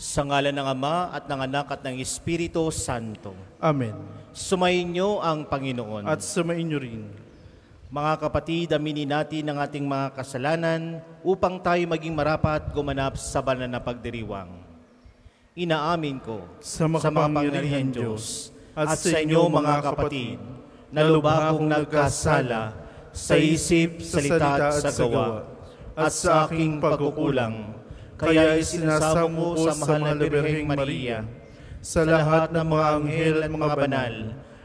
Sa ngalan ng Ama at ng Anak at ng Espiritu Santo. Amen. Sumainyo ang Panginoon. At sumainyo rin. Mga kapatid, aminin natin ang ating mga kasalanan upang tayo maging marapat gumanap sa banal na pagdiriwang. Inaamin ko Sa makapangyarihan Diyos at sa inyo mga kapatid na lubha akong nagkasala sa isip, salita at sa gawa at sa aking pagkukulang. Kaya isinasamo ko sa mahal na Birheng Maria, sa lahat ng mga anghel at mga banal,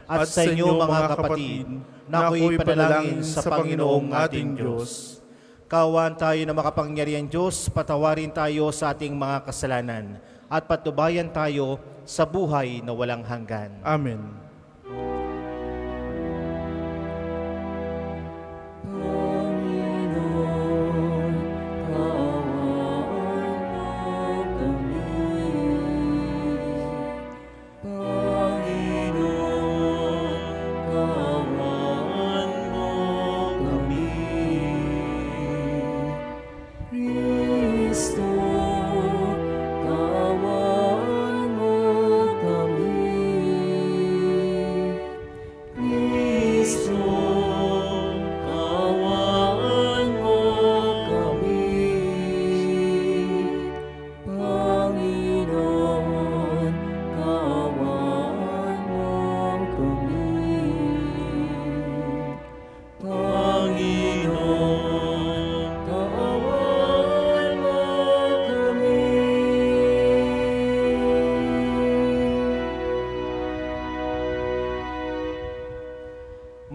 at sa inyo mga kapatid, na ako'y panalangin sa Panginoong ating Diyos. Kaawaan tayo na makapangyarihan Diyos, patawarin tayo sa ating mga kasalanan, at patnubayan tayo sa buhay na walang hanggan. Amen.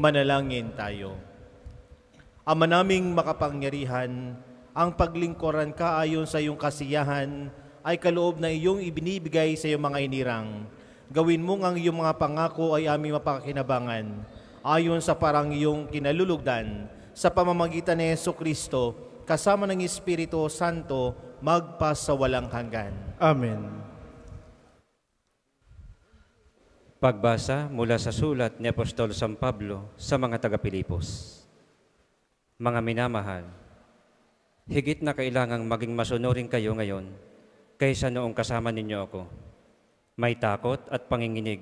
Manalangin tayo. Ama naming makapangyarihan, ang paglingkuran ka ayon sa iyong kasiyahan ay kaloob na iyong ibinibigay sa iyong mga inirang. Gawin mong ang iyong mga pangako ay aming mapakinabangan ayon sa parang iyong kinalulugdan sa pamamagitan ni Jesucristo kasama ng Espiritu Santo magpas sa walang hanggan. Amen. Pagbasa mula sa sulat ni Apostol San Pablo sa mga taga-Pilipos. Mga minamahal, higit na kailangang maging masunurin kayo ngayon kaysa noong kasama ninyo ako. May takot at panginginig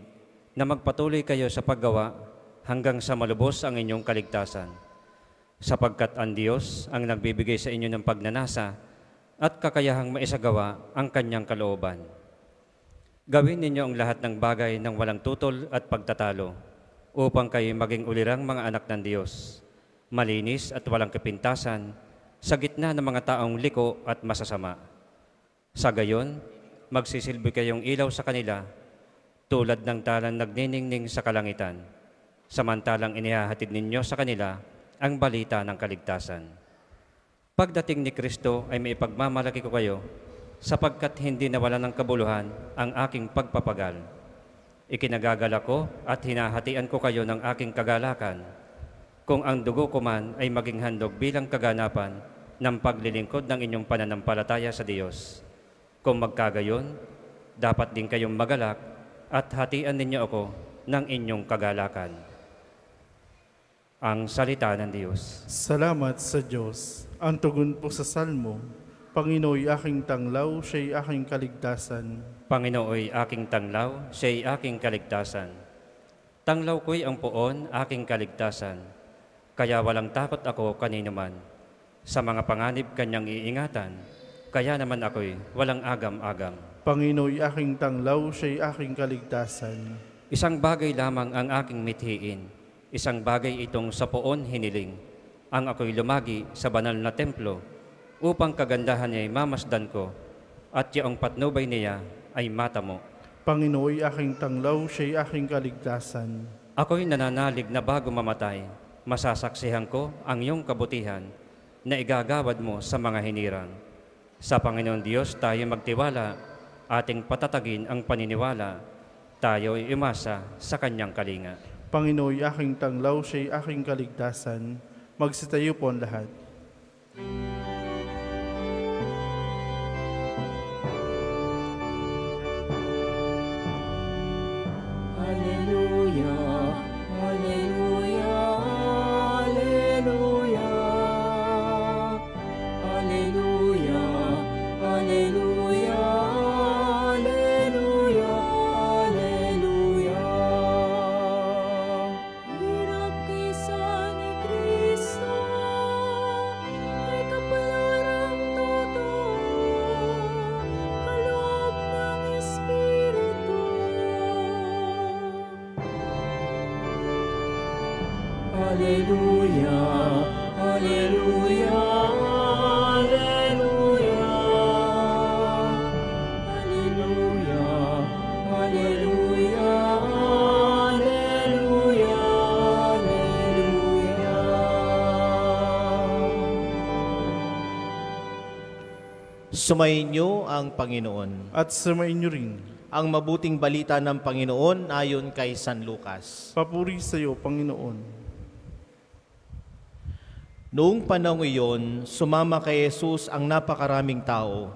na magpatuloy kayo sa paggawa hanggang sa malubos ang inyong kaligtasan. Sapagkat ang Diyos ang nagbibigay sa inyo ng pagnanasa at kakayahang maisagawa ang kanyang kalooban. Gawin ninyo ang lahat ng bagay ng walang tutol at pagtatalo upang kayo maging ulirang mga anak ng Diyos, malinis at walang kapintasan sa gitna ng mga taong liko at masasama. Sa gayon, magsisilbi kayong ilaw sa kanila tulad ng talang nagniningning sa kalangitan, samantalang inihahatid ninyo sa kanila ang balita ng kaligtasan. Pagdating ni Kristo ay may ipagmamalaki ko kayo sapagkat hindi nawala ng kabuluhan ang aking pagpapagal. Ikinagagala ko at hinahatian ko kayo ng aking kagalakan, kung ang dugo ko man ay maging handog bilang kaganapan ng paglilingkod ng inyong pananampalataya sa Diyos. Kung magkagayon, dapat din kayong magalak at hatian ninyo ako ng inyong kagalakan. Ang salita ng Diyos. Salamat sa Diyos. Ang tugon po sa Salmo, Panginooy aking tanglaw, siya'y aking kaligtasan. Panginooy aking tanglaw, siya'y aking kaligtasan. Tanglaw ko'y ang poon, aking kaligtasan. Kaya walang takot ako kanino man. Sa mga panganib kanyang iingatan, kaya naman ako'y walang agam-agam. Panginooy aking tanglaw, siya'y aking kaligtasan. Isang bagay lamang ang aking mithiin, isang bagay itong sa poon hiniling, ang ako'y lumagi sa banal na templo, upang kagandahan niya'y mamasdan ko, at yaong patnubay niya ay matamo. Panginooy aking tanglaw, siya'y aking kaligtasan. Ako'y nananalig na bago mamatay, masasaksihan ko ang iyong kabutihan na igagawad mo sa mga hinirang. Sa Panginoon Diyos tayo magtiwala, ating patatagin ang paniniwala, tayo ay umasa sa kanyang kalinga. Panginooy aking tanglaw, siya'y aking kaligtasan. Magsitayo po ang lahat. Alleluia, Alleluia, Alleluia. Alleluia, Alleluia, Alleluia, Alleluia. Sumainyo ang Panginoon. At sumainyo rin. Ang mabuting balita ng Panginoon ayon kay San Lucas. Papuri sa iyo, Panginoon. Noong panahon iyon, sumama kay Jesus ang napakaraming tao.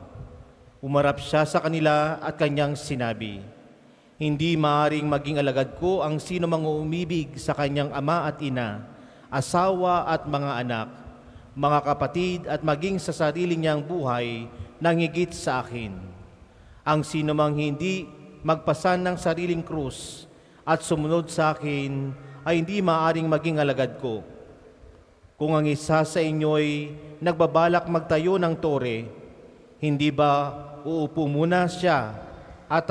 Umarap siya sa kanila at kanyang sinabi, "Hindi maaring maging alagad ko ang sino mang umibig sa kanyang ama at ina, asawa at mga anak, mga kapatid at maging sa sarili niyang buhay nang higit sa akin. Ang sino mang hindi magpasan ng sariling krus at sumunod sa akin ay hindi maaring maging alagad ko. Kung ang isa sa inyo'y nagbabalak magtayo ng tore, hindi ba uupo muna siya at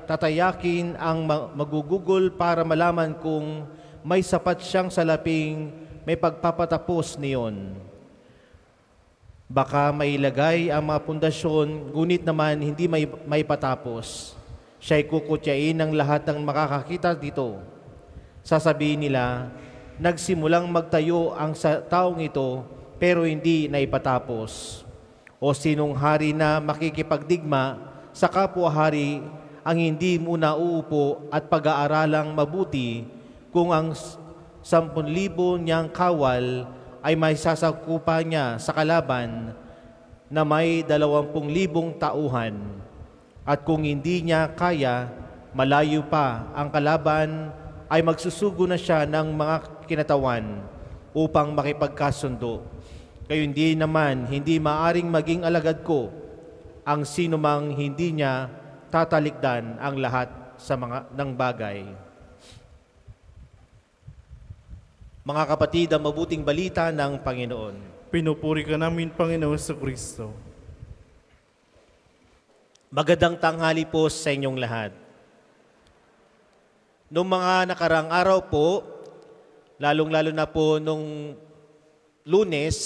tatayakin ang magugugol para malaman kung may sapat siyang salaping may pagpapatapos niyon? Baka mailagay ang mga pundasyon, ngunit naman hindi may patapos. Siya'y kukutyain ng lahat ng makakakita dito. Sasabihin nila, nagsimulang magtayo ang taong ito, pero hindi naipatapos. O sinong hari na makikipagdigma sa kapwa-hari ang hindi muna uupo at pag-aaralang mabuti kung ang 10,000 niyang kawal ay may sasakupa niya sa kalaban na may 20,000 tauhan. At kung hindi niya kaya, malayo pa ang kalaban, ay magsusugo na siya ng mga kinatawan upang makipagkasundo. Kayo hindi naman, hindi maaring maging alagad ko ang sino mang hindi niya tatalikdan ang lahat sa ng bagay." Mga kapatid, ang mabuting balita ng Panginoon. Pinupuri ka namin, Panginoon sa Kristo. Magandang tanghali po sa inyong lahat. Noong mga nakarang araw po, lalong-lalo na po nung Lunes,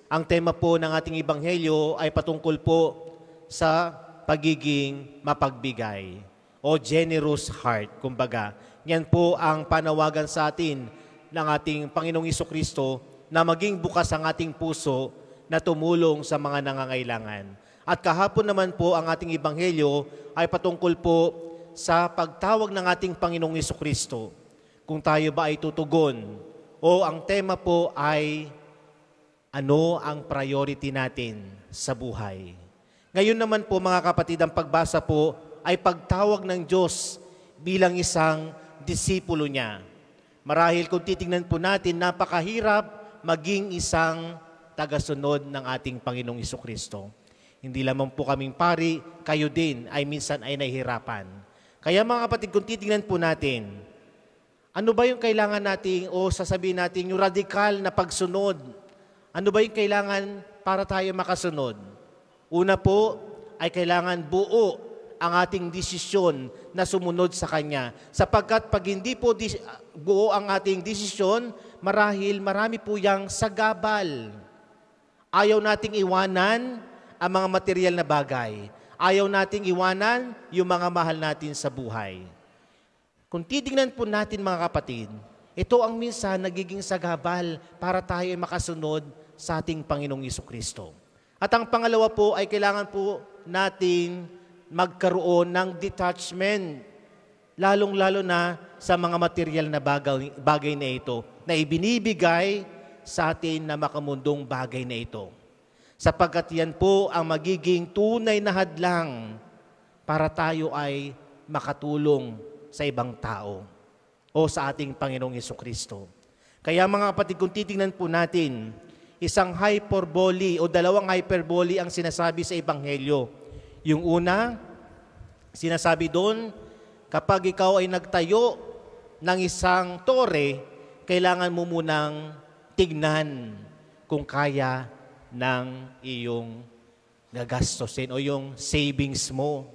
ang tema po ng ating Ebanghelyo ay patungkol po sa pagiging mapagbigay o generous heart, kumbaga. Yan po ang panawagan sa atin ng ating Panginoong Jesucristo na maging bukas ang ating puso na tumulong sa mga nangangailangan. At kahapon naman po ang ating Ebanghelyo ay patungkol po sa pagtawag ng ating Panginoong Jesucristo. Kung tayo ba ay tutugon o ang tema po ay ano ang priority natin sa buhay. Ngayon naman po mga kapatid, ang pagbasa po ay pagtawag ng Diyos bilang isang disipulo niya. Marahil kung titingnan po natin, napakahirap maging isang tagasunod ng ating Panginoong Jesucristo. Hindi lamang po kaming pari, kayo din ay minsan ay nahihirapan. Kaya mga kapatid, kung titingnan po natin, ano ba yung kailangan natin o sasabihin natin yung radikal na pagsunod? Ano ba yung kailangan para tayo makasunod? Una po ay kailangan buo ang ating desisyon na sumunod sa Kanya. Sapagkat pag hindi po buo ang ating desisyon, marahil marami po yang sagabal. Ayaw nating iwanan ang mga material na bagay. Ayaw nating iwanan yung mga mahal natin sa buhay. Kung titingnan po natin mga kapatid, ito ang minsan nagiging sagabal para tayo makasunod sa ating Panginoong Jesucristo. At ang pangalawa po ay kailangan po nating magkaroon ng detachment, lalong-lalo na sa mga material na bagay na ito, na ibinibigay sa atin na makamundong bagay na ito. Sapagkat yan po ang magiging tunay na hadlang para tayo ay makatulong sa ibang tao o sa ating Panginoong Jesucristo. Kaya mga kapatid, kung titingnan po natin, isang hyperbole o dalawang hyperbole ang sinasabi sa Ebanghelyo. Yung una, sinasabi doon, kapag ikaw ay nagtayo ng isang tore, kailangan mo munang tignan kung kaya ng iyong gagastosin o yung savings mo.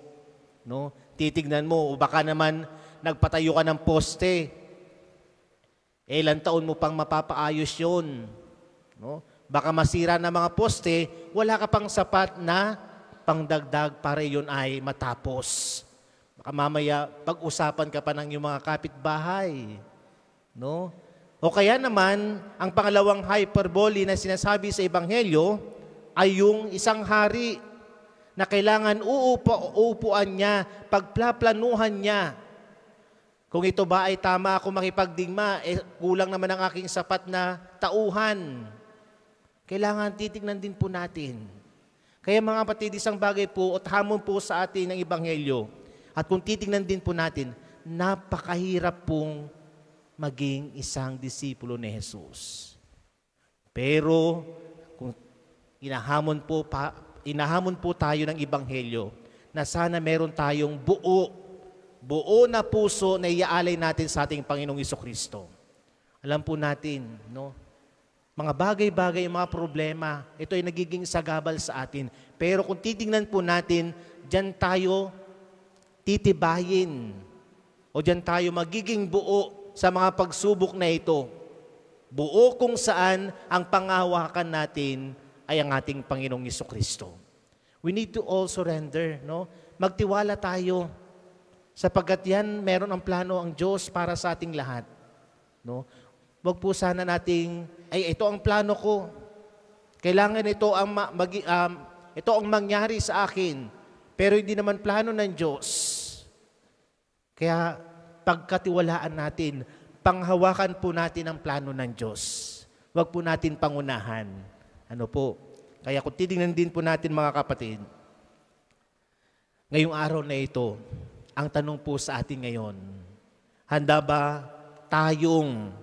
No? Titignan mo, o baka naman nagpatayo ka ng poste. Ilang taon mo pang mapapaayos yun. No? Baka masira na mga poste, wala ka pang sapat na pangdagdag para yun ay matapos. Baka mamaya pag-usapan ka pa ng iyong mga kapitbahay. No? O kaya naman, ang pangalawang hyperbole na sinasabi sa Ebanghelyo ay yung isang hari na kailangan uupuan niya, pagplaplanuhan niya. Kung ito ba ay tama ako makipagdigma, kulang naman ang aking sapat na tauhan. Kailangan titignan din po natin. Kaya mga kapatid, isang bagay po at hamon po sa atin ng Ebanghelyo. At kung titignan din po natin, napakahirap pong maging isang disipulo ni Jesus. Pero kung inahamon po tayo ng Ebanghelyo na sana meron tayong buo na puso na iaalay natin sa ating Panginoong Jesucristo. Alam po natin, no? Mga bagay-bagay, mga problema, ito ay nagiging sagabal sa atin. Pero kung titingnan po natin, diyan tayo titibayin o diyan tayo magiging buo sa mga pagsubok na ito. Buo kung saan ang pangahawakan natin ay ang ating Panginoong Jesucristo. We need to all surrender, no? Magtiwala tayo. Sapagkat yan, meron ang plano ang Diyos para sa ating lahat. No? Wag po sana nating, ito ang plano ko. Kailangan ito ang mangyari sa akin. Pero hindi naman plano ng Diyos. Kaya pagkatiwalaan natin, panghawakan po natin ang plano ng Diyos. Wag po natin pangunahan. Ano po? Kaya kung titingnan din po natin mga kapatid, ngayong araw na ito, ang tanong po sa atin ngayon, handa ba tayong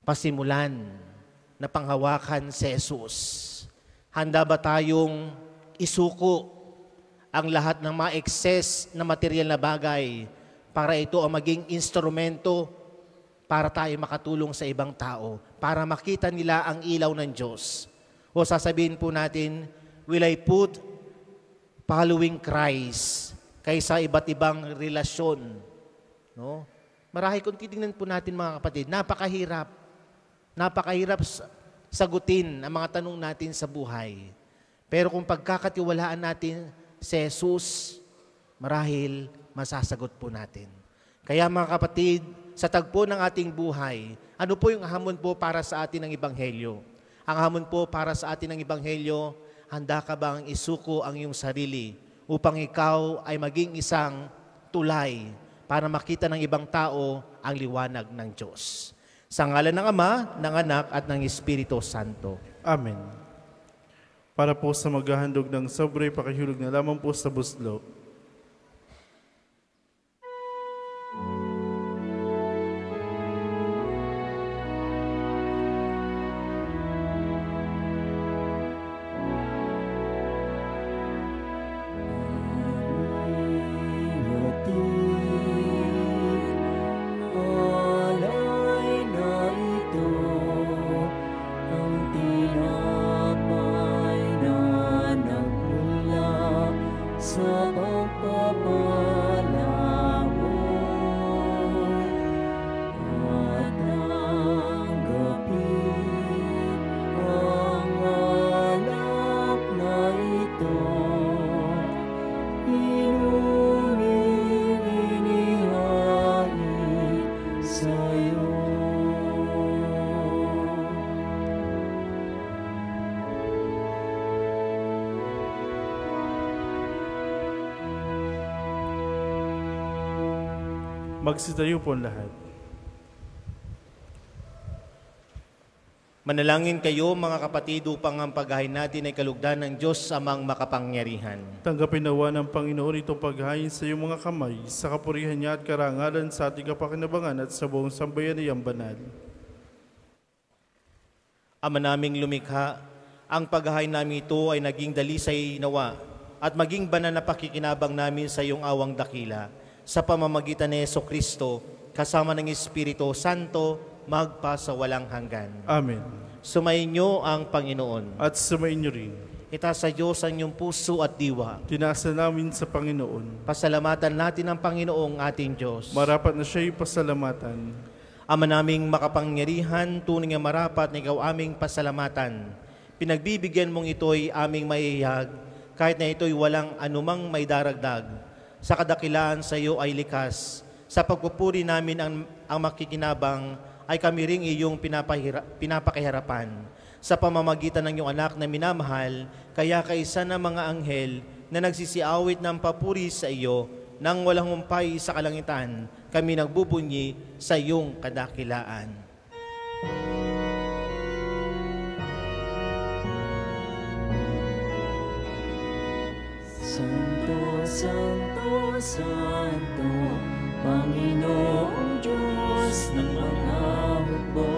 pasimulan na panghawakan si Jesus? Handa ba tayong isuko ang lahat ng mga excess na material na bagay para ito ang maging instrumento para tayo makatulong sa ibang tao, para makita nila ang ilaw ng Diyos? O sasabihin po natin, will I put following Christ kaysa iba't ibang relasyon? No? Marahil kung titingnan po natin mga kapatid, napakahirap sagutin ang mga tanong natin sa buhay. Pero kung pagkakatiwalaan natin si Jesus, marahil masasagot po natin. Kaya mga kapatid, sa tagpo ng ating buhay, ano po yung hamon po para sa atin ng Ebanghelyo? Ang hamon po para sa atin ng Ebanghelyo, handa ka bang isuko ang iyong sarili upang ikaw ay maging isang tulay para makita ng ibang tao ang liwanag ng Diyos? Sa ngalan ng Ama, ng Anak, at ng Espiritu Santo. Amen. Para po sa maghahandog ng sobre, pakihulog na lamang po sa buslo. Magsitayo po lahat. Manalangin kayo mga kapatid upang ang paghahain natin ay kalugdan ng Diyos amang makapangyarihan. Tanggapin nawa ng Panginoon itong paghahain sa iyong mga kamay, sa kapurihan niya at karangalan sa ating kapakinabangan at sa buong sambayanayang banal. Ama naming lumikha, ang paghahain namin ito ay naging dalisay nawa at maging banal na pakikinabang namin sa iyong awang dakila. Sa pamamagitan ni Jesucristo, kasama ng Espiritu Santo, magpa sa walang hanggan. Amen. Sumainyo ang Panginoon. At sumainyo rin. Itaas sa Diyos ang iyong puso at diwa. Tinaasa namin sa Panginoon. Pasalamatan natin ang Panginoong ating Diyos. Marapat na siya'y pasalamatan. Ama naming makapangyarihan, tunay nga marapat na ikaw aming pasalamatan. Pinagbibigyan mong ito'y aming maihayag, kahit na ito'y walang anumang may daragdag. Sa kadakilaan sa iyo ay likas. Sa pagpupuri namin ang makikinabang, ay kami ring iyong pinapakiharapan. Sa pamamagitan ng iyong anak na minamahal, kaya kaisa ng mga anghel na nagsisiawit ng papuri sa iyo, nang walang humpay sa kalangitan, kami nagbubunyi sa iyong kadakilaan. Santo, Santo, Santo, Panginoong Diyos ng mga hukbo,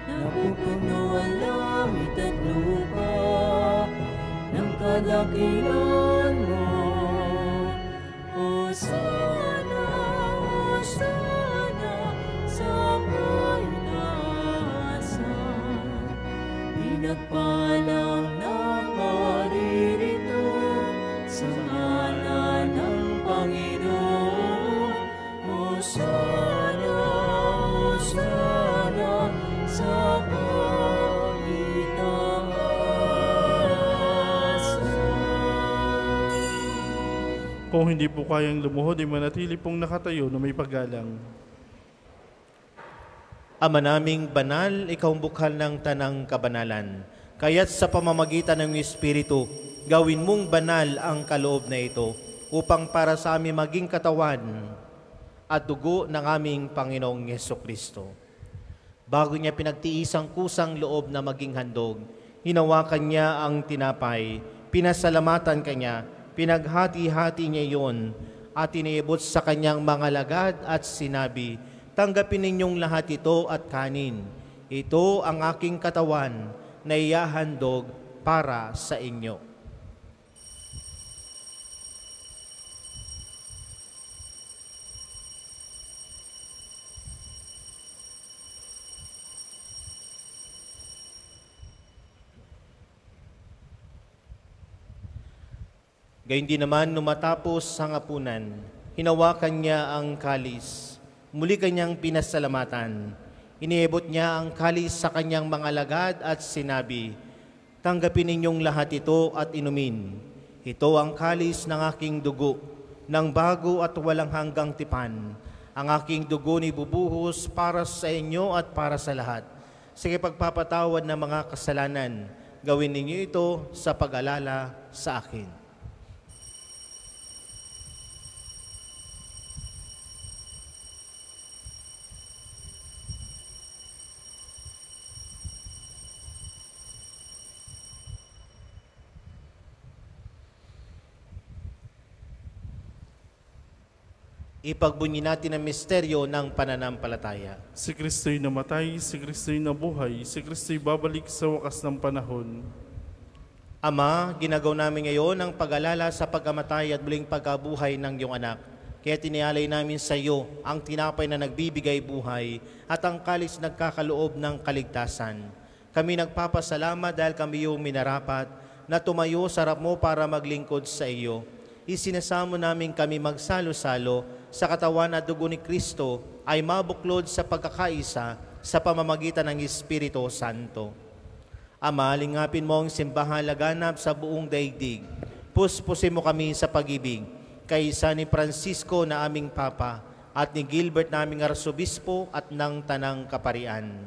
napupuno ang langit at lupa ng kadakilan mo. Hosana, Hosana, sa kaitaasan, pinagpalang na paririto sa ngalan ng Panginoon. Hosana, Hosana, sa kaitaasan. Kung hindi po kayang lumuhod, ay manatili pong nakatayo na may paggalang. Ama naming banal, ikaw ang bukhal ng tanang kabanalan. Kaya't sa pamamagitan ng Espiritu, gawin mong banal ang kaloob na ito upang para sa amin maging katawan at dugo ng aming Panginoong Hesukristo. Bago niya pinagtiis ang kusang loob na maging handog, hinawakan niya ang tinapay, pinasalamatan kanya, pinaghati-hati niya iyon at iniibot sa kanyang mga lagad at sinabi, "Tanggapin ninyong lahat ito at kanin. Ito ang aking katawan na ihahandog para sa inyo." Gayun din naman, numatapos ang hapunan, hinawakan niya ang kalis. Muli kanyang pinasalamatan. Iniibot niya ang kalis sa kanyang mga lagad at sinabi, "Tanggapin ninyong lahat ito at inumin. Ito ang kalis ng aking dugo, ng bago at walang hanggang tipan. Ang aking dugo ni bubuhos para sa inyo at para sa lahat. Sa pagpapatawad ng mga kasalanan, gawin ninyo ito sa pag-alala sa akin." Ipagbunyi natin ang misteryo ng pananampalataya. Si Kristo'y namatay, si Kristo'y nabuhay, si Kristo'y babalik sa wakas ng panahon. Ama, ginagaw namin ngayon ang pag-alala sa pagkamatay at muling pagkabuhay ng iyong anak. Kaya tinialay namin sa iyo ang tinapay na nagbibigay buhay at ang kalis nagkakaloob ng kaligtasan. Kami nagpapasalamat dahil kami iyong minarapat na tumayo sa harap mo para maglingkod sa iyo. Isinasamo namin kami magsalo-salo sa katawan at dugo ni Kristo ay mabuklod sa pagkakaisa sa pamamagitan ng Espiritu Santo. Ama, lingapin mo ang simbahan laganap sa buong daigdig. Puspusin mo kami sa pag-ibig, kaisa ni Francisco na aming Papa at ni Gilbert naming Arsobispo at ng Tanang Kaparian.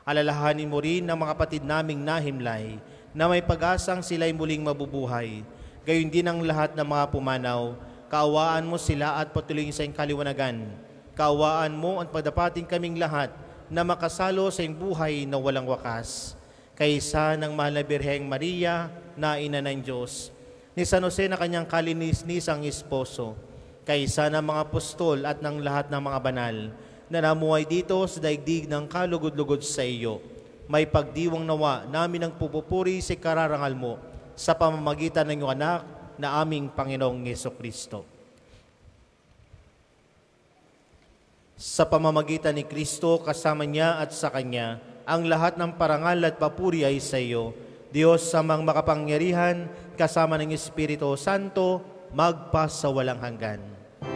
Alalahanin mo rin ang mga kapatid naming nahimlay na may pag-asang sila'y muling mabubuhay. Gayon din ang lahat ng mga pumanaw. Kaawaan mo sila at patuloyin sa iyong kaliwanagan. Kaawaan mo at pagdapating kaming lahat na makasalo sa iyong buhay na walang wakas. Kaisa ng mahal na Birheng Maria na ina ng Diyos, ni San Jose na kanyang kalinis-nisang esposo, kaisa ng mga apostol at ng lahat ng mga banal na namuhay dito sa daigdig ng kalugod-lugod sa iyo, may pagdiwang nawa namin ang pupupuri sa kararangal mo sa pamamagitan ng iyong anak na aming Panginoong Hesukristo. Sa pamamagitan ni Kristo, kasama niya at sa Kanya, ang lahat ng parangal at papuri ay sa iyo, Diyos samang makapangyarihan, kasama ng Espiritu Santo, magpasawalang hanggan. Amen.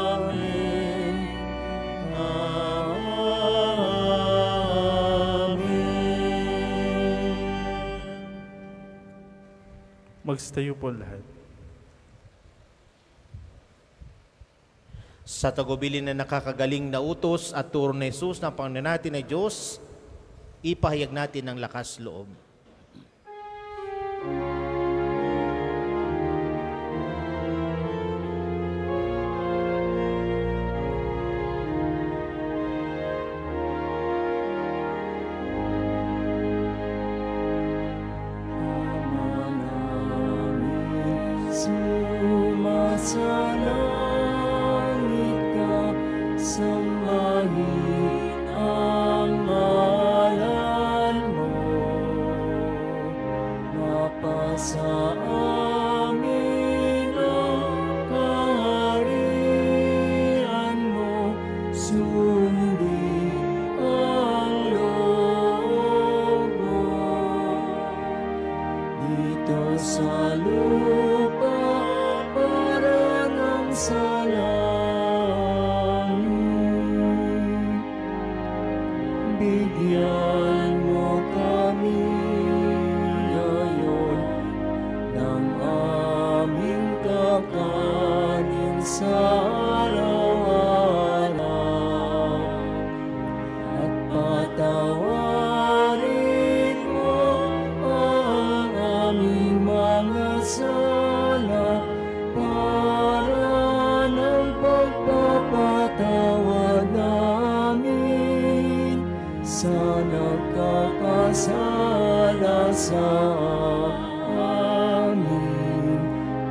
Amen. Amen. Magstayo po lahat. Sa tagubilin na nakakagaling na utos at turo ni Jesus na Panginoon natin na Diyos, ipahayag natin ng lakas loob. Sumasalangit ka, sambahin ang ngalan mo. Mapasa amin ang kaharian mo, sundin ang loob mo. Dito sa lupa para ng sa langit. Bigyan mo kami ngayon ng aming kakanin sa araw-araw. At patawarin mo ang aming mga sala para ng pagpapatawad namin sa nagkakasala sa amin.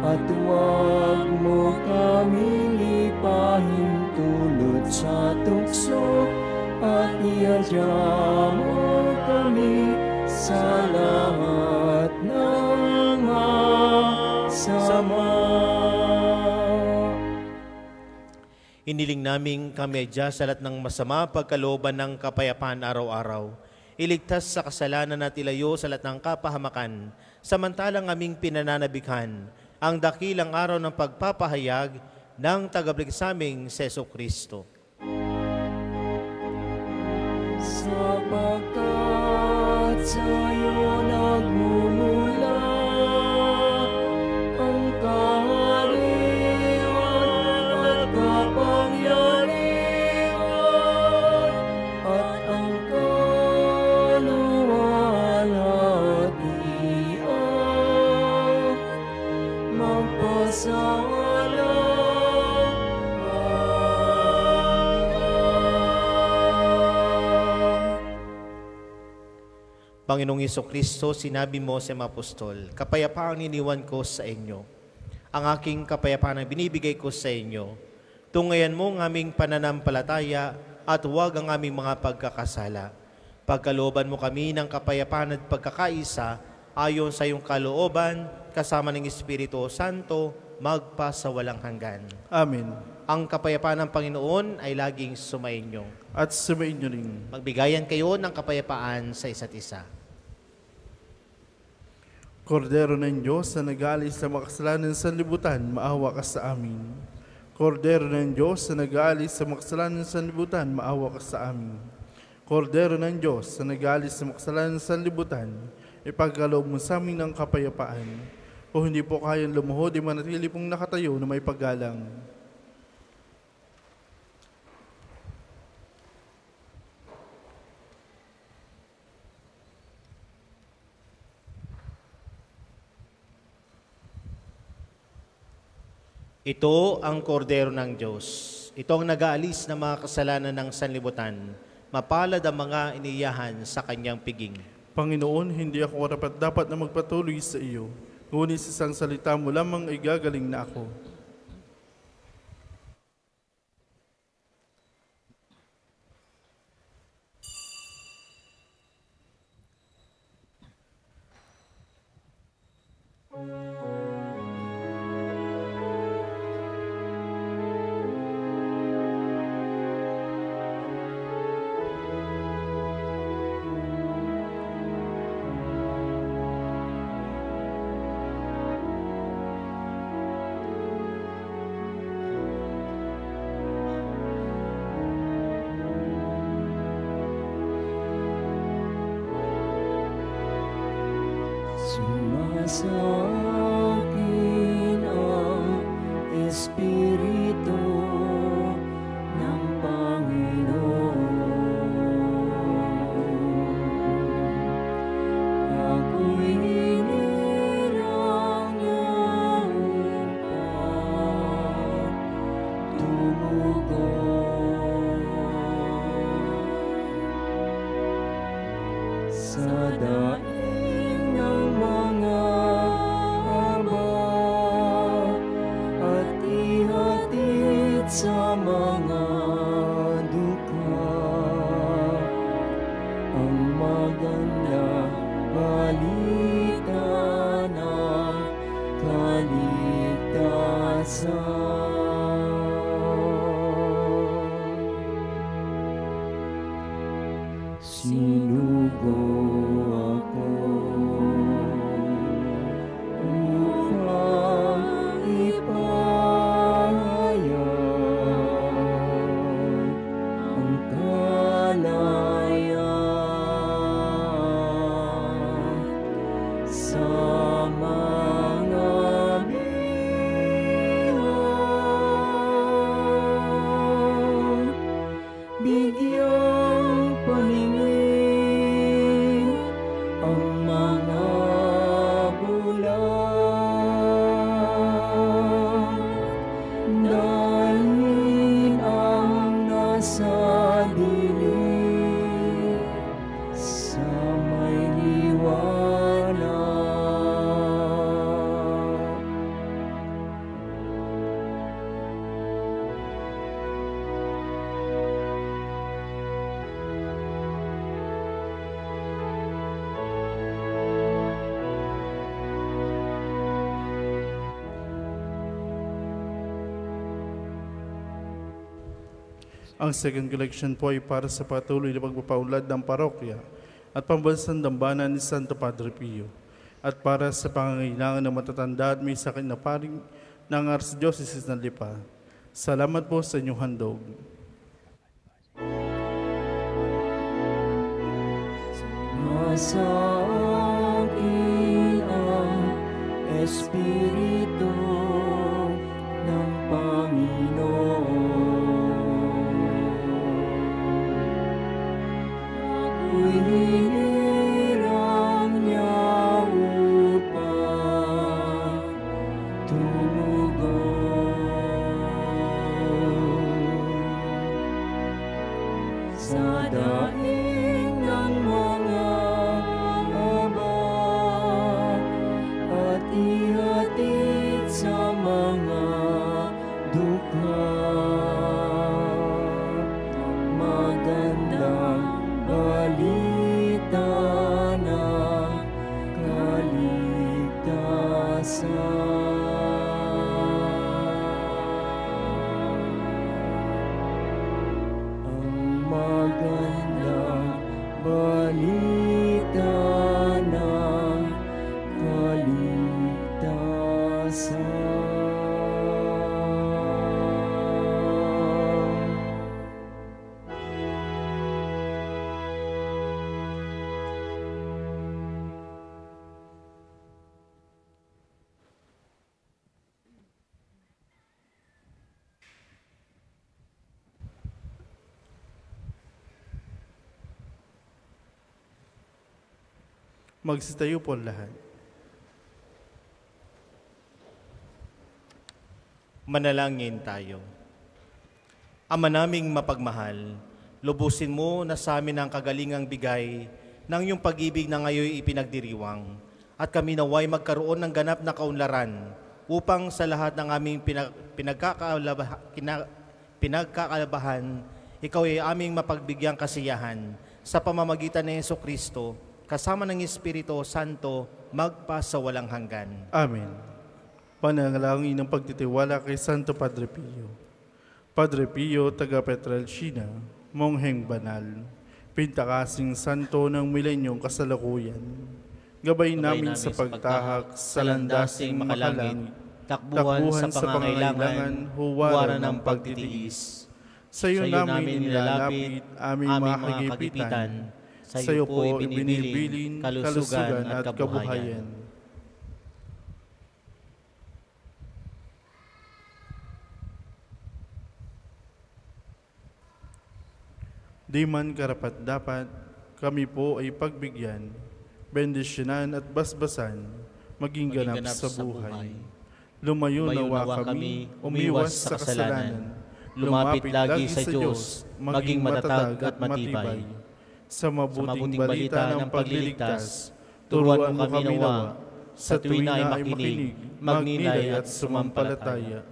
At huwag mo kaming ipahintulot sa tukso, at iadya mo kami sa lahat ng masama. Iniling naming kami adya sa lahat ng masama, pagkalooban ng kapayapaan araw-araw. Iligtas sa kasalanan at ilayo sa lahat ng kapahamakan, samantalang aming pinananabikhan ang dakilang araw ng pagpapahayag ng tagapagsaming Jesucristo. Sapagkat sa'yo nagmumula ang kaharian at kapangyarihan at ang kaluwalhatian magpasawalang Panginoong Jesucristo, sinabi mo sa mga apostol, kapayapaan iniwan ko sa inyo. Ang aking kapayapaan ang binibigay ko sa inyo. Tungayan mo ang aming pananampalataya at huwag ang aming mga pagkakasala. Pagkalooban mo kami ng kapayapaan at pagkakaisa ayon sa iyong kalooban, kasama ng Espiritu Santo, magpasawalang hanggan. Amen. Ang kapayapaan ng Panginoon ay laging sumainyo. At sumain niyo rin. Magbigayan kayo ng kapayapaan sa isa't isa. Kordero ng Diyos na nag-aalis sa makasalanan sa libutan, maawa ka sa amin. Kordero ng Diyos na nag-aalis sa makasalanan sa libutan, maawa ka sa amin. Kordero ng Diyos na nag-aalis sa makasalanan sa libutan, ipagkaloob mo sa amin ng kapayapaan. O hindi po kayang lumuhod, di manatili pong nakatayo na may paggalang. Ito ang kordero ng Diyos. Ito ang nag-aalis ng mga kasalanan ng sanlibutan. Mapalad ang mga iniyahan sa kanyang piging. Panginoon, hindi ako dapat na magpatuloy sa iyo. Ngunit sa isang salita mo lamang ay gagaling na ako. sa akin ang Espiritu ng Panginoon. Ako'y hinirang niya upang tumugon sa daing ng mga aba at ihatid sa mga dukha ang magandang balita ng kaligtasan. Sinugo ako upang ipahayag ang kalayaan sa mga bihag. Bigyang paningin ang mga bulan, dalhin ang nasa dilim sa may liwanag. Ang second collection po ay para sa patuloy na pagpapaunlad ng parokya at pambansang dambana ni Santo Padre Pio at para sa pangangailangan ng matatanda at may sakit na paring ng Archdiocese ng Lipa. Salamat po sa inyong handog. Nasa akin ang Espiritu ng Panginoon. Ako'y hinirang niya upang tumugon sa daing ng mga aba at ihatid sa mga dukha magandang balita ng kaligtasan. Ang magandang balita ng kaligtasan. Magsitayo po lahat. Manalangin tayo. Ama naming mapagmahal, lubusin mo na sa amin ang kagalingang bigay ng iyong pag-ibig na ngayon ipinagdiriwang at kami naway magkaroon ng ganap na kaunlaran upang sa lahat ng aming pinagkakalabahan, ikaw ay aming mapagbigyang kasiyahan sa pamamagitan ni Jesucristo kasama ng Espiritu Santo magpa sa walang hanggan. Amen. Pananalangin ng pagtitiwala kay Santo Padre Pio. Padre Pio, taga Petrelcina, mongheng banal, pintakasing santo ng milenyong kasalukuyan. Gabay namin sa pagtahak sa landasing makalangit, takbuhan sa pangangailangan, huwaran ng pagtitiis. Sa iyo namin nilalapit aming mga kagipitan, sa iyo po ibinibilin kalusugan at kabuhayan. Di man karapat-dapat, kami po ay pagbigyan, bendisyonan at basbasan, maging ganap sa buhay. Lumayo nawa kami, umiwas sa kasalanan, lumapit lagi sa Diyos, maging matatag at matibay. Sa mabuting balita ng pagliligtas, turuan mo kami nawa, sa tuwing na ay makinig, magnilay at sumampalataya.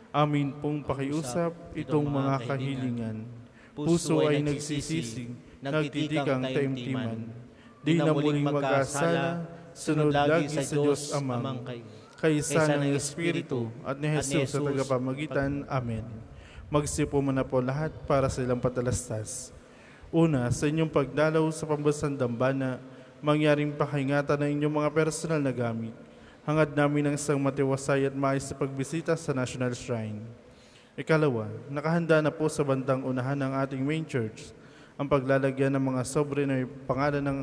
Amin pong pakiusap itong mga kahilingan. Puso ay nagsisisig, nagtitikang taimtiman. Di na muling mag-asala, sunod lagi sa Diyos Amang, kaysa ng Espiritu at ni Jesus sa tagapamagitan. Amen. Magsipo mo na po lahat para sa ilang patalastas. Una, sa inyong pagdalaw sa pambansang dambana, mangyaring pakingatan ng inyong mga personal na gamit. Hangad namin ang isang matiwasay at maayos na pagbisita sa National Shrine. Ikalawa, nakahanda na po sa bandang unahan ng ating main church ang paglalagyan ng mga sobre na pangalan ng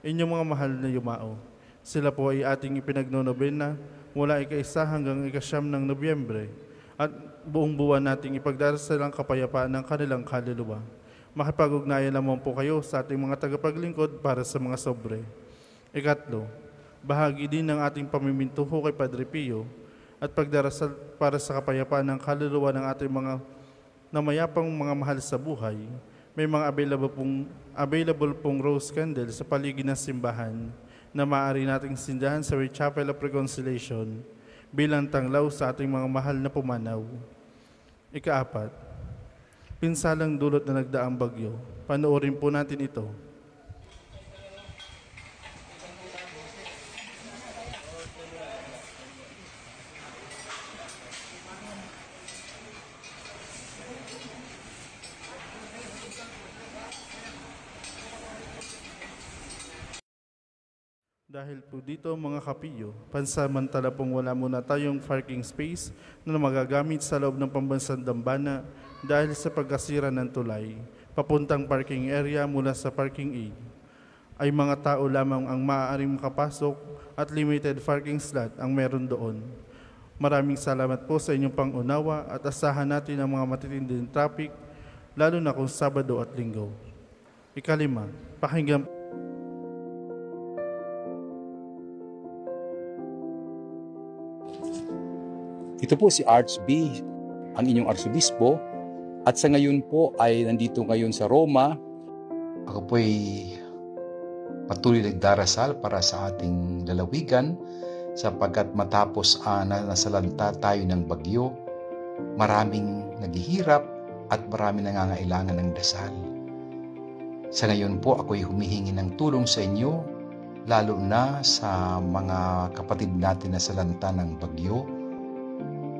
inyong mga mahal na yumao. Sila po ay ating ipinagnonobena mula ika-1 hanggang ika-9 ng Nobyembre at buong buwan nating ipagdarasal ang kapayapaan ng kanilang kaluluwa. Makipag-ugnayan lamang po kayo sa ating mga tagapaglingkod para sa mga sobre. Ikatlo, bahagi din ng ating pamimintuho kay Padre Pio at pagdarasal para sa kapayapaan ng kaluluwa ng ating mga namayapang mga mahal sa buhay. May mga available pong rose candle sa paligid ng simbahan na maaari nating sindahan sa Chapel of Reconciliation bilang tanglaw sa ating mga mahal na pumanaw. Ikaapat, pinsalang dulot na nagdaang bagyo. Panoorin po natin ito. Dahil po dito mga kapiyo, pansamantala pong wala muna tayong parking space na magagamit sa loob ng pambansang dambana dahil sa pagkasira ng tulay, papuntang parking area mula sa parking aid. Ay mga tao lamang ang maaaring makapasok at limited parking slot ang meron doon. Maraming salamat po sa inyong pangunawa at asahan natin ang mga matitinding traffic, lalo na kung Sabado at Linggo. Ikalima, pakinggan Ito po si Arch B, ang inyong arsobispo, at sa ngayon po ay nandito ngayon sa Roma. Ako po ay patuloy nagdarasal para sa ating lalawigan sapagkat matapos na nasalanta tayo ng bagyo, maraming naghihirap at maraming nangangailangan ng dasal. Sa ngayon po ako ay humihingi ng tulong sa inyo, lalo na sa mga kapatid natin na salanta ng bagyo.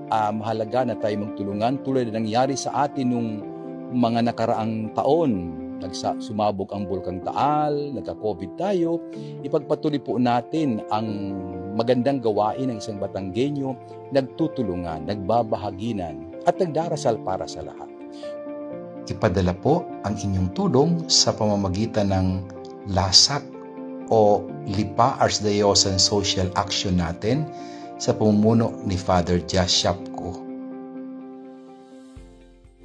Mahalaga na tayo magtulungan tulad na nangyari sa atin nung mga nakaraang taon. Sumabog ang Bulkang Taal, nagka-COVID tayo. Ipagpatuloy po natin ang magandang gawain ng isang Batanggenyo, nagtutulungan, nagbabahaginan, at nagdarasal para sa lahat. Ipadala po ang inyong tulong sa pamamagitan ng LASAC o Lipa Archdiocese Social Action natin sa pamumuno ni Father Jas Shapko.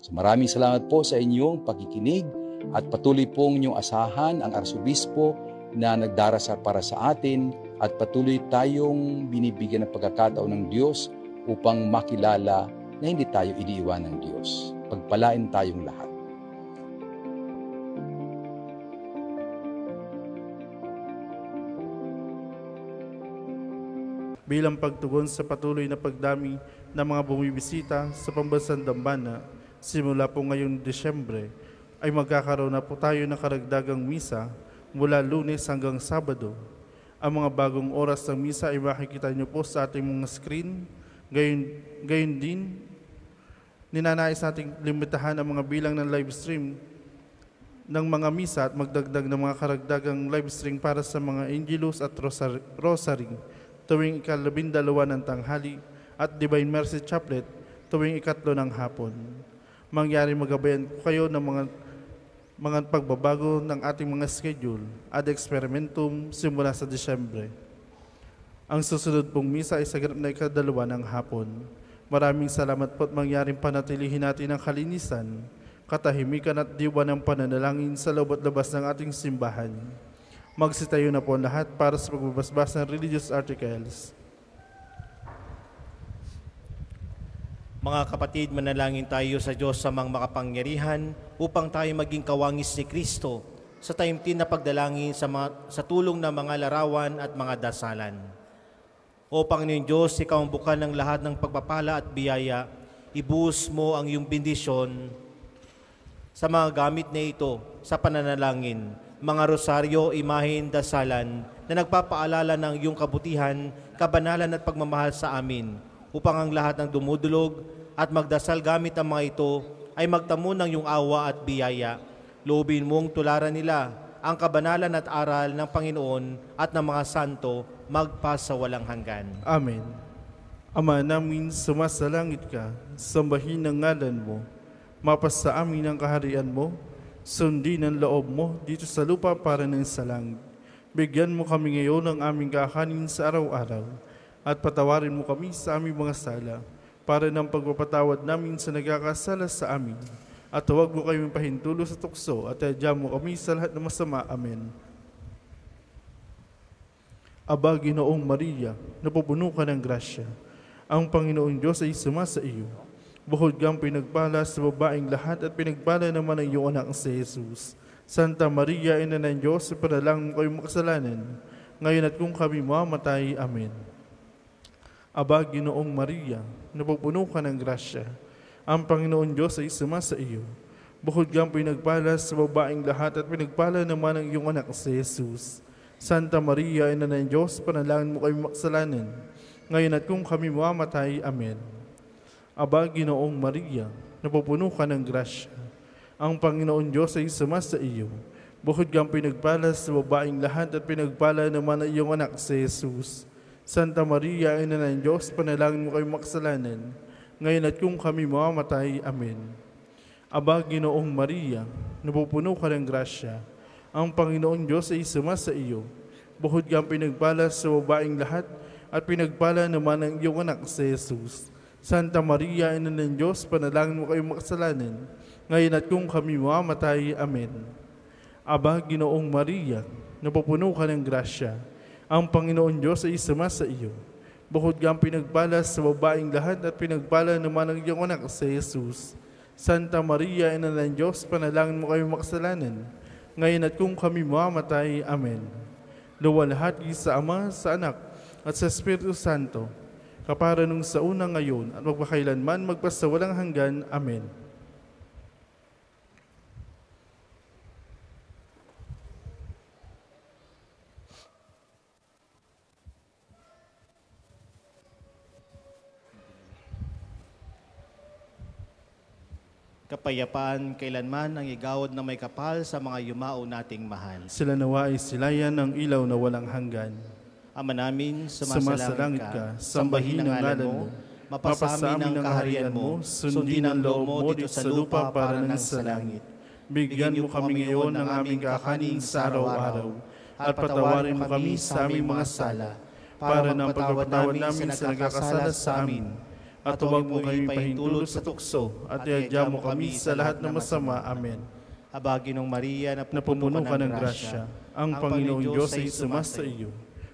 So maraming salamat po sa inyong pakikinig at patuloy pong inyong asahan ang arsobispo na nagdarasal para sa atin at patuloy tayong binibigyan ng pagkakataon ng Diyos upang makilala na hindi tayo iniiwan ng Diyos. Pagpalain tayong lahat. bilang pagtugon sa patuloy na pagdami ng mga bumibisita sa pambansang dambana, simula po ngayong Disyembre ay magkakaroon na po tayo ng karagdagang misa mula Lunes hanggang Sabado. Ang mga bagong oras ng misa ay makikita nyo po sa ating mga screen. Gayon din, ninanais nating limitahan ang mga bilang ng live stream ng mga misa at magdagdag ng mga karagdagang live stream para sa mga Angelus at Rosary tuwing ika-12 ng tanghali at Divine Mercy Chaplet tuwing ika-3 ng hapon. Mangyari magabayan ko kayo ng mga pagbabago ng ating mga schedule ad experimentum simula sa Disyembre. Ang susunod pong misa ay sa ganap na ika-2 ng hapon. Maraming salamat po at mangyaring panatilihin natin ang kalinisan, katahimikan at diwa ng pananalangin sa loob at labas ng ating simbahan. Magsitayo na po ang lahat para sa pagbabasbas ng religious articles. Mga kapatid, manalangin tayo sa Diyos sa mga makapangyarihan upang tayo maging kawangis ni Kristo sa taimtim na pagdalangin sa tulong ng mga larawan at mga dasalan. O Panginoon Diyos, Ikaw ang bukan ng lahat ng pagpapala at biyaya. Ibuhos mo ang iyong bendisyon sa mga gamit na ito sa pananalangin, mga rosaryo, imahen, dasalan na nagpapaalala ng iyong kabutihan, kabanalan at pagmamahal sa amin, upang ang lahat ng dumudulog at magdasal gamit ang mga ito ay magtamo ng iyong awa at biyaya. Loobin mong tularan nila ang kabanalan at aral ng Panginoon at ng mga santo magpasawalang hanggan. Amen. Ama namin, sumasalangit ka, sambahin ang ngalan mo, mapasa amin ang kaharian mo, sundin ang loob mo dito sa lupa para ng sa langit. Bigyan mo kami ngayon ng aming kakanin sa araw-araw, at patawarin mo kami sa aming mga sala, para ng pagpapatawad namin sa nagkakasala sa amin. At huwag mo kami pahintulo sa tukso, at adya mo kami sa lahat ng masama. Amen. Aba, Ginoong Maria, napupuno ka ng grasya. Ang Panginoong Diyos ay sumasa iyo. Bukod kang pinagpala sa babaeng lahat at pinagpala naman ang iyong anak si Jesus. Santa Maria, Ina ng Diyos, ipanalangin mo kayong makasalanan, ngayon at kung kami mamatay. Amen. Aba, Ginoong Maria, napupuno ka ng grasya. Ang Panginoon Diyos ay sumasa iyo. Bukod kang pinagpala sa babaeng lahat at pinagpala naman ang iyong anak si Jesus. Santa Maria, Ina ng Diyos, panalangin mo kayong makasalanan, ngayon at kung kami mamatay. Amen. Aba, Ginoong Maria, napupuno ka ng grasya. Ang Panginoon Diyos ay sumasa iyo. Bukod kang pinagpala sa babaeng lahat at pinagpala naman ang iyong anak si Jesus. Santa Maria, Ina ng Diyos, panalangin mo kayong makasalanan, ngayon at kung kami mamamatay. Amen. Aba, Ginoong Maria, napupuno ka ng grasya. Ang Panginoon Diyos ay sumasa iyo. Bukod kang pinagpala sa babaeng lahat at pinagpala naman ang iyong anak si Jesus. Santa Maria, Ina ng Diyos, panalangin mo kayong makasalanan, ngayon at kung kami mamamatay. Amen. Aba, Ginoong Maria, napupuno ka ng grasya. Ang Panginoon Diyos ay sumasa iyo. Bukod kang pinagpala sa babaeng lahat at pinagpala naman ang iyong anak si Jesus. Santa Maria, Ina ng Diyos, panalangin mo kayong makasalanan, ngayon at kung kami mamatay. Amen. Luwalhati sa Ama, sa Anak, at sa Espiritu Santo, kapara nung sa una ngayon at magpakailanman magpasawalang hanggan. Amen. Kapayapaan kailanman ang igawad na may kapal sa mga yumao nating mahal. Sila nawa ay silayan ng ilaw na walang hanggan. Ama namin, Sumasalangit ka, sambahin ang ngalan mo, mapasa amin ang kaharian mo, sundin ang loob mo dito sa lupa para ng sa langit. Bigyan mo kami ngayon ng aming kakanin sa araw-araw, at patawarin mo kami sa aming mga sala, para ng pagpapatawad namin sa nagkakasala sa amin. At huwag mo kami pahintulot sa tukso, at iadya mo kami sa lahat ng masama. Amen. Aba, Ginong Maria, Napupuno ka ng grasya. Ang Panginoong Diyos ay sumasa iyo.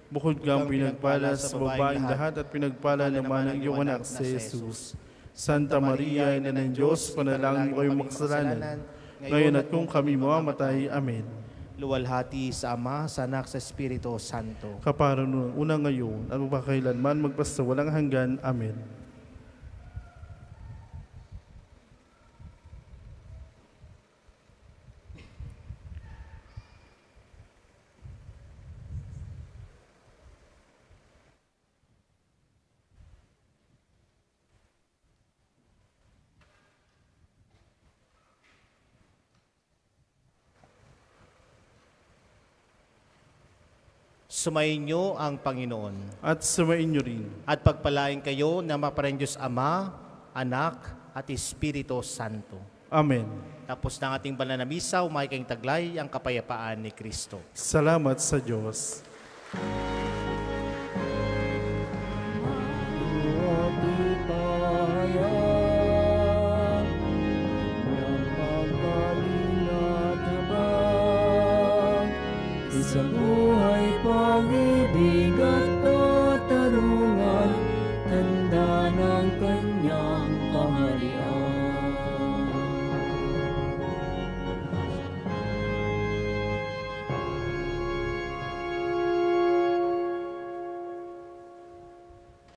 Bukod kang pinagpala sa babaeng lahat at pinagpala naman ang iyong anak si Jesus. Santa Maria, Ina ng Diyos, panalangin mo kayong makasalanan, ngayon at kung kami mamamatay. Amen. Luwalhati sa Ama, sa Anak, sa Espiritu Santo. Kapara nung una ngayon at magpakailanman magpasawalang hanggan. Amen. Sumayin niyo ang Panginoon. At sumain niyo rin. At pagpalain kayo na maparang Diyos Ama, Anak, at Espiritu Santo. Amen. Tapos ng ating banal na misa, umaikang taglay ang kapayapaan ni Kristo. Salamat sa Diyos. Mabuhay ng sa